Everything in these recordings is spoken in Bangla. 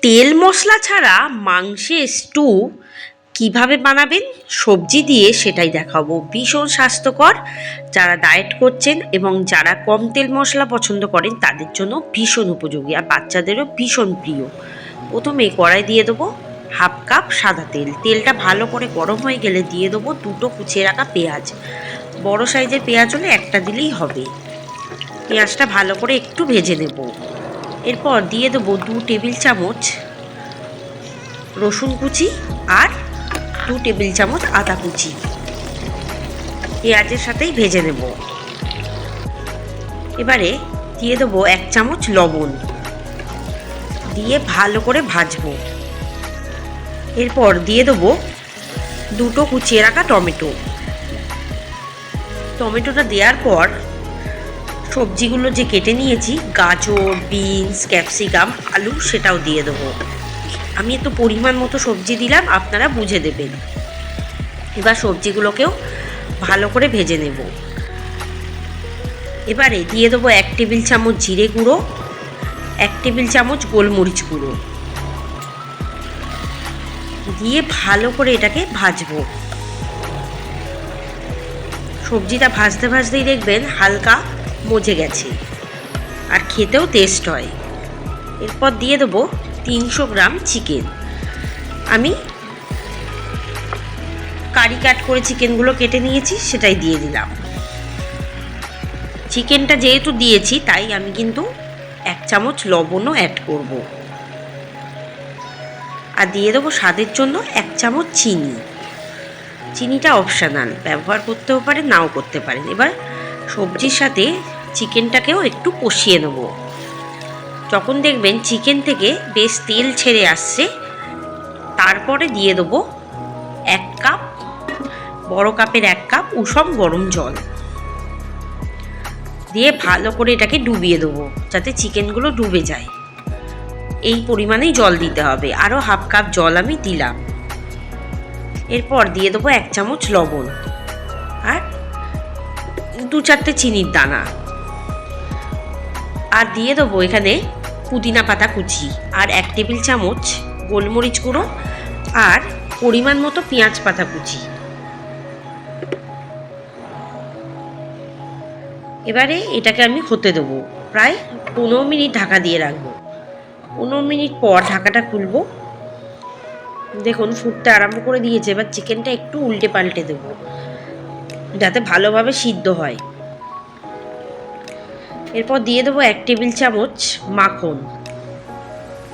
তেল মশলা ছাড়া মাংসের স্টু কিভাবে বানাবেন সবজি দিয়ে সেটাই দেখাবো। ভীষণ স্বাস্থ্যকর, যারা ডায়েট করছেন এবং যারা কম তেল মশলা পছন্দ করেন তাদের জন্য ভীষণ উপযোগী, আর বাচ্চাদেরও ভীষণ প্রিয়। প্রথমে কড়াই দিয়ে দেবো হাফ কাপ সাদা তেল। তেলটা ভালো করে গরম হয়ে গেলে দিয়ে দেবো দুটো কুচিয়ে রাখা পেঁয়াজ। বড় সাইজের পেঁয়াজ হলে একটা দিলেই হবে। পেঁয়াজটা ভালো করে একটু ভেজে নেব। এরপর দিয়ে দেবো 2 টেবিল চামচ রসুন কুচি আর 2 টেবিল চামচ আদা কুচি। পেঁয়াজের সাথেই ভেজে নেব। এবারে দিয়ে দেবো 1 চামচ লবণ, দিয়ে ভালো করে ভাজবো। এরপর দিয়ে দেবো দুটো কুচিয়ে রাখা টমেটো। টমেটোটা দেওয়ার পর সবজিগুলো যে কেটে নিয়েছি, গাজর, বিনস, ক্যাপসিকাম, আলু, সেটাও দিয়ে দেবো। আমি একটু পরিমাণ মতো সবজি দিলাম, আপনারা বুঝে দেবেন। এবার সবজিগুলোকেও ভালো করে ভেজে নেব। এবারে দিয়ে দেবো 1 টেবিল চামচ জিরে গুঁড়ো, 1 টেবিল চামচ গোলমরিচ গুঁড়ো, দিয়ে ভালো করে এটাকে ভাজবো। সবজিটা ভাজতে ভাজতেই দেখবেন হালকা মজে গেছে, আর খেতেও টেস্ট হয়। এরপর দিয়ে দেবো 300 গ্রাম চিকেন। আমি কারি কাট করে চিকেনগুলো কেটে নিয়েছি, সেটাই দিয়ে দিলাম। চিকেনটা যেহেতু দিয়েছি তাই আমি কিন্তু 1 চামচ লবণও অ্যাড করব, আর দিয়ে দেবো স্বাদের জন্য 1 চামচ চিনি। চিনিটা অপশনাল, ব্যবহার করতেও পারেন নাও করতে পারেন। এবার সবজির সাথে চিকেনটাকেও একটু কষিয়ে নেব। যখন দেখবেন চিকেন থেকে বেশ তেল ছেড়ে আসছে, তারপরে দিয়ে দেবো 1 কাপ, বড় কাপের 1 কাপ উষম গরম জল, দিয়ে ভালো করে এটাকে ডুবিয়ে দেবো যাতে চিকেনগুলো ডুবে যায়। এই পরিমাণেই জল দিতে হবে, আরও হাফ কাপ জল আমি দিলাম। এরপর দিয়ে দেবো 1 চামচ লবণ আর 2-4টে চিনির দানা, আর দিয়ে দেবো এখানে পুদিনা পাতা কুচি, আর 1 টেবিল চামচ গোলমরিচ গুঁড়ো, আর পরিমাণ মতো পেঁয়াজ পাতা কুচি। এবারে এটাকে আমি হতে দেবো, প্রায় 15 মিনিট ঢাকা দিয়ে রাখবো। 15 মিনিট পর ঢাকাটা খুলবো। দেখুন ফুটতে আরম্ভ করে দিয়েছে। এবার চিকেনটা একটু উল্টে পাল্টে দেবো যাতে ভালোভাবে সিদ্ধ হয়। এরপর দিয়ে দেবো 1 টেবিল চামচ মাখন,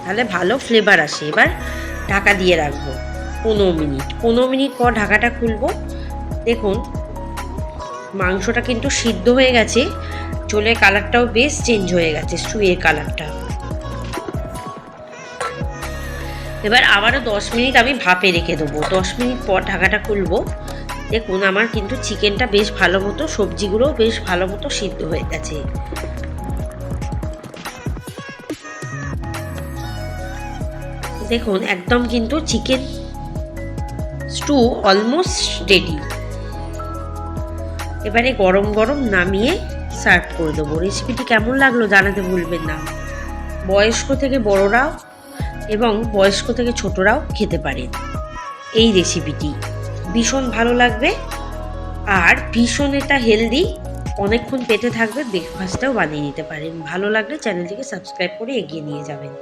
তাহলে ভালো ফ্লেভার আসে। এবার ঢাকা দিয়ে রাখবো 15 মিনিট। 15 মিনিট পর ঢাকাটা খুলবো। দেখুন মাংসটা কিন্তু সিদ্ধ হয়ে গেছে, ঝোলের কালারটাও বেশ চেঞ্জ হয়ে গেছে, স্টুয়ের কালারটা। এবার আবারও 10 মিনিট আমি ভাপে রেখে দেবো। 10 মিনিট পর ঢাকাটা খুলবো। দেখুন আমার কিন্তু চিকেনটা বেশ ভালো মতো, সবজিগুলোও বেশ ভালো মতো সিদ্ধ হয়ে গেছে। দেখুন একদম কিন্তু চিকেন স্টু অলমোস্ট রেডি। এবারে গরম গরম নামিয়ে সার্ভ করে দেবো। রেসিপিটি কেমন লাগলো জানাতে ভুলবেন না। বয়স্ক থেকে বড়রাও এবং বয়স্ক থেকে ছোটরাও খেতে পারেন এই রেসিপিটি। ভীষণ ভালো লাগবে, আর ভীষণ এটা হেলদি, অনেকক্ষণ পেটে থাকবে। ব্রেকফাস্টটাও বানিয়ে নিতে পারেন। ভালো লাগলে চ্যানেলটিকে সাবস্ক্রাইব করে এগিয়ে নিয়ে যাবেন।